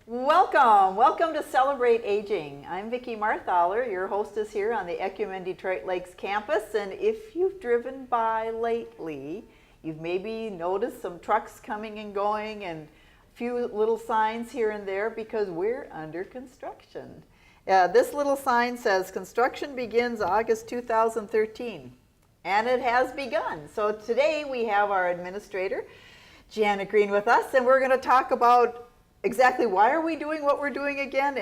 Welcome to Celebrate Aging. I'm Vicki Marthaler, your hostess here on the Ecumen Detroit Lakes campus. And if you've driven by lately, you've maybe noticed some trucks coming and going and a few little signs here and there because we're under construction. This little sign says construction begins August 2013, and it has begun. So today we have our administrator, Janet Green, with us, and we're going to talk about exactly why are we doing what we're doing again,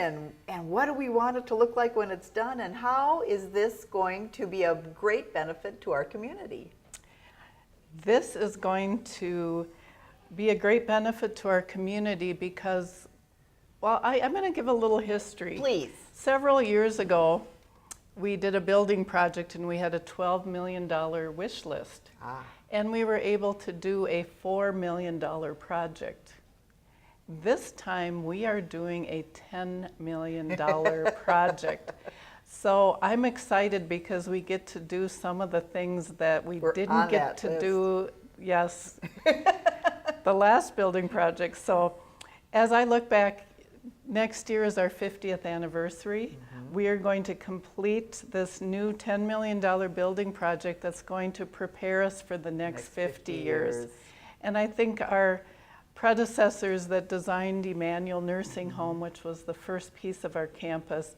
and what do we want it to look like when it's done, and how is this going to be a great benefit to our community? This is going to be a great benefit to our community because, well, I'm going to give a little history. Please. Several years ago, we did a building project and we had a $12 million wish list. And we were able to do a $4 million project. This time we are doing a $10 million project. So I'm excited because we get to do some of the things that we didn't get to do, yes, the last building project. So as I look back, next year is our 50th anniversary. We are going to complete this new $10 million building project that's going to prepare us for the next 50 years. And I think our predecessors that designed Emmanuel Nursing Home, which was the first piece of our campus,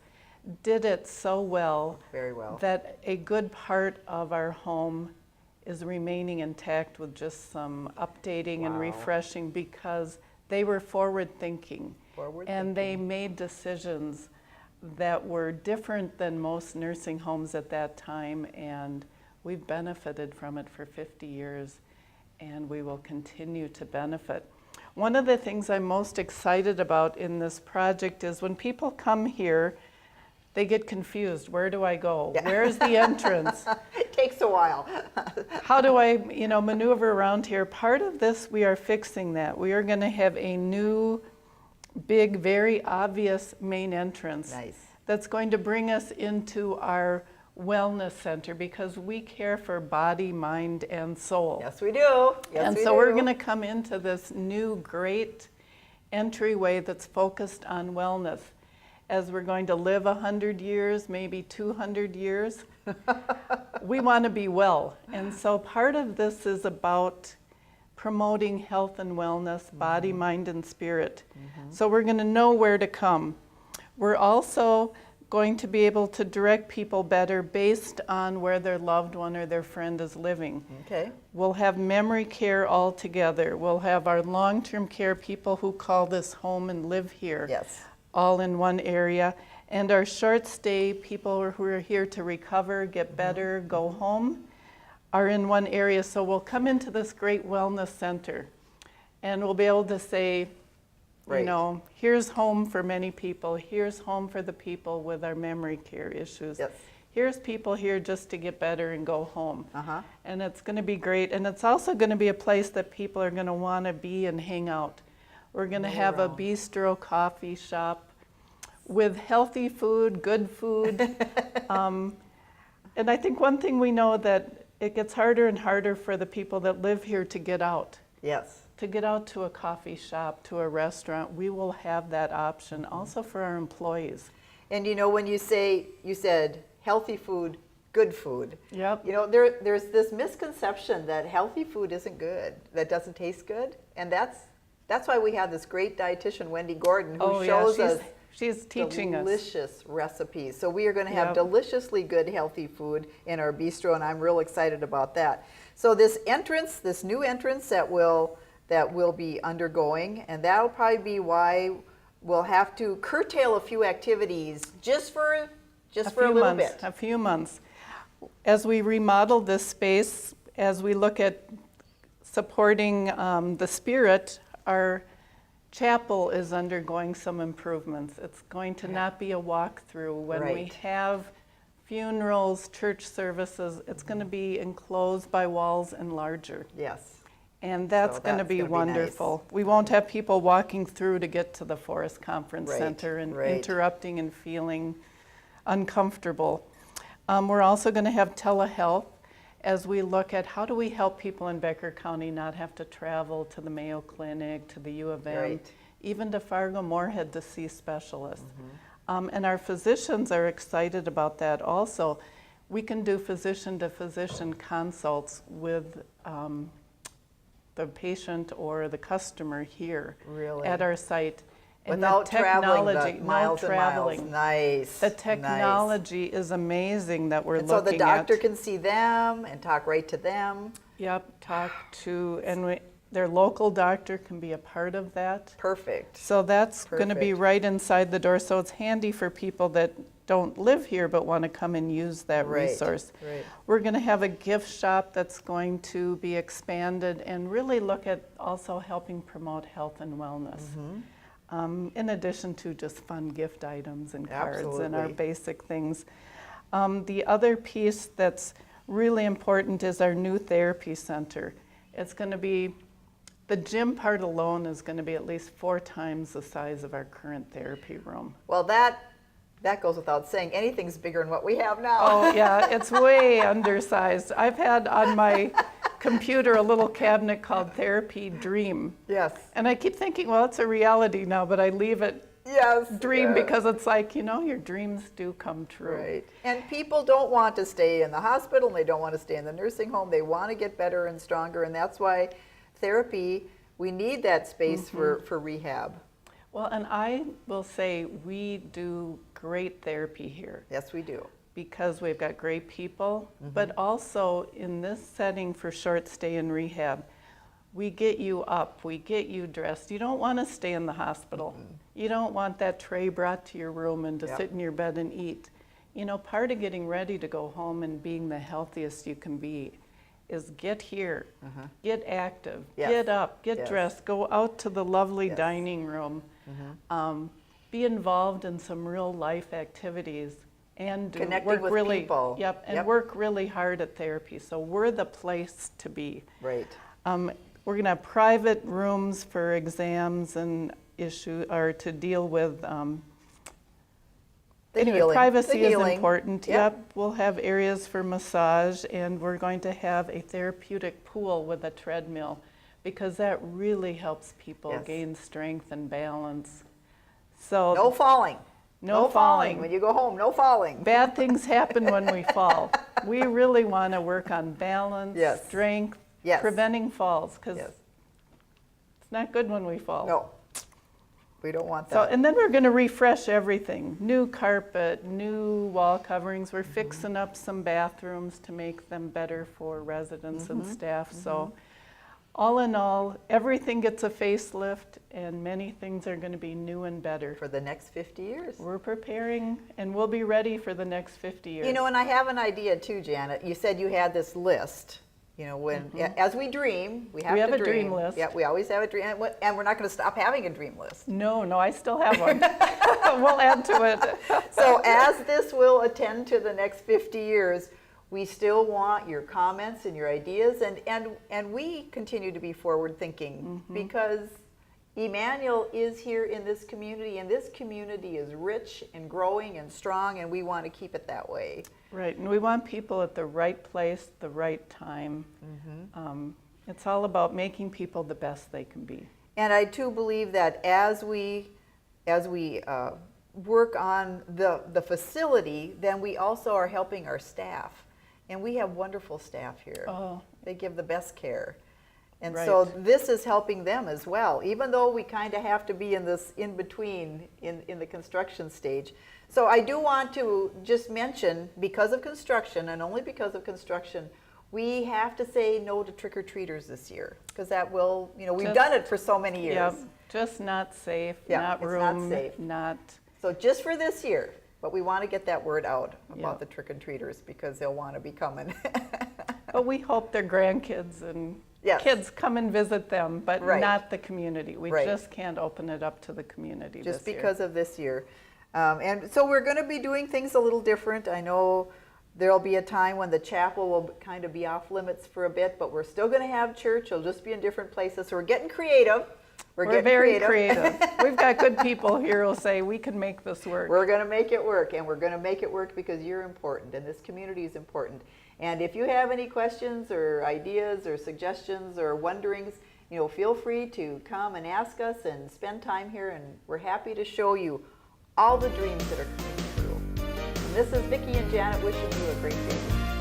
did it so well, very well, that a good part of our home is remaining intact with just some updating and refreshing because they were forward-thinking. And they made decisions that were different than most nursing homes at that time, and we've benefited from it for 50 years, and we will continue to benefit. One of the things I'm most excited about in this project is when people come here, they get confused. Where do I go? Yeah. Where's the entrance? It takes a while. How do I, maneuver around here? Part of this, we are fixing that. We are going to have a new, big, very obvious main entrance. Nice. That's going to bring us into our wellness center because we care for body, mind, and soul. Yes, we do. And so we're going to come into this new great entryway that's focused on wellness. As we're going to live 100 years, maybe 200 years, we want to be well. And so part of this is about promoting health and wellness, body, mind, and spirit. So we're going to know where to come. We're also going to be able to direct people better based on where their loved one or their friend is living. Okay. We'll have memory care all together. We'll have our long-term care people who call this home and live here. Yes. All in one area. And our short stay people who are here to recover, get better, go home, are in one area. So we'll come into this great wellness center and we'll be able to say, here's home for many people. Here's home for the people with our memory care issues. Yes. Here's people here just to get better and go home. And it's going to be great. And it's also going to be a place that people are going to want to be and hang out. We're going to have a bistro coffee shop with healthy food, good food. And I think one thing we know that it gets harder and harder for the people that live here to get out. Yes. To get out to a coffee shop, to a restaurant. We will have that option also for our employees. And when you said healthy food, good food. Yep. There's this misconception that healthy food isn't good, that doesn't taste good. And that's why we have this great dietitian, Wendy Gordon, who shows us she's teaching delicious recipes. So we are going to have deliciously good, healthy food in our bistro, and I'm real excited about that. So this new entrance that we'll be undergoing, and that'll probably be why we'll have to curtail a few activities just for a little bit. A few months. As we remodel this space, as we look at supporting the spirit, our chapel is undergoing some improvements. It's going to not be a walk-through. When we have funerals, church services, it's going to be enclosed by walls and larger. Yes. And that's going to be wonderful. Nice. We won't have people walking through to get to the Forest Conference Center and interrupting and feeling uncomfortable. We're also going to have telehealth as we look at how do we help people in Becker County not have to travel to the Mayo Clinic, to the U of M. even to Fargo-Moorhead to see specialists. And our physicians are excited about that also. We can do physician-to-physician consults with the patient or the customer here Really? at our site. And Without traveling the no miles and miles. traveling. Nice. The nice. technology is amazing that we're And so looking the doctor at. can see them and talk right to them. Yep, talk to, and their local doctor can be a part of that. Perfect. So that's going to be Perfect. right inside the door. So it's handy for people that don't live here but want to come and use that Right, resource. right. We're going to have a gift shop that's going to be expanded and really look at also helping promote health and wellness. In addition to just fun gift items and cards and our Absolutely. basic things. The other piece that's really important is our new therapy center. It's going to be, the gym part alone is going to be at least 4 times the size of our current therapy room. Well, that goes without saying. Anything's bigger than what we have now. Oh yeah, it's way undersized. I've had on my computer a little cabinet called Therapy Dream. Yes. And I keep thinking, well, it's a reality now, but I leave it Yes. dream yes. because it's like, your dreams do come true. Right. And people don't want to stay in the hospital and they don't want to stay in the nursing home. They want to get better and stronger. And that's why therapy, we need that space for rehab. Well, and I will say we do great therapy here Yes, we do. because we've got great people, but also in this setting for short stay in rehab, we get you up, we get you dressed. You don't want to stay in the hospital. You don't want that tray brought to your room and to Yep. sit in your bed and eat. Part of getting ready to go home and being the healthiest you can be is get here, get active, Yes. get up, get Yes. dressed, go out to the lovely Yes. dining room, be involved in some real life activities and Connecting work with really, people. Yep, and Yep. work really hard at therapy. So we're the place to be. Right. We're going to have private rooms for exams and or to deal with. The Anyway, healing. privacy The is healing. important. Yep. We'll have areas for massage, and we're going to have a therapeutic pool with a treadmill because that really helps people Yes. gain strength and balance. So No falling. No falling. When you go home, no falling. bad things happen when we fall. We really want to work on balance, Yes. strength, Yes. preventing falls because Yes. it's not good when we fall. No. We don't want So, that. and then we're going to refresh everything. New carpet, new wall coverings. We're fixing up some bathrooms to make them better for residents and staff. So all in all, everything gets a facelift and many things are going to be new and better. For the next 50 years. We're preparing and we'll be ready for the next 50 years. And I have an idea too, Janet. You said you had this list. When as we dream, we have We to have a dream list. Yeah, we always have a dream, and we're not going to stop having a dream list. No, I still have one. We'll add to it. So as this will attend to the next 50 years, we still want your comments and your ideas, and we continue to be forward thinking because Emmanuel is here in this community, and this community is rich and growing and strong, and we want to keep it that way. Right, and we want people at the right place, the right time. It's all about making people the best they can be. And I too believe that as we work on the facility, then we also are helping our staff. And we have wonderful staff here. Oh. They give the best care. And Right. so this is helping them as well, even though we kind of have to be in this in-between in the construction stage. So I do want to just mention, because of construction, and only because of construction, we have to say no to trick-or-treaters this year, because that will, we've Just- done it for so many years. Yep, just not safe, Yeah, not it's not room, safe. not, So just for this year, but we want to get that word out about Yeah. the trick-or-treaters, because they'll want to be coming. but we hope their grandkids and Yes. kids come and visit them, but Right. not the community. We Right. just can't open it up to the community Just this year. because of this year. And so we're going to be doing things a little different. I know there'll be a time when the chapel will kind of be off limits for a bit, but we're still going to have church. It'll just be in different places. So we're getting creative. We're getting very creative. We've got good people here who'll say, we can make this work. We're going to make it work, and we're going to make it work because you're important, and this community is important. And if you have any questions or ideas or suggestions or wonderings, feel free to come and ask us and spend time here, and we're happy to show you all the dreams that are coming true. And this is Vicki and Janet wishing you a great day.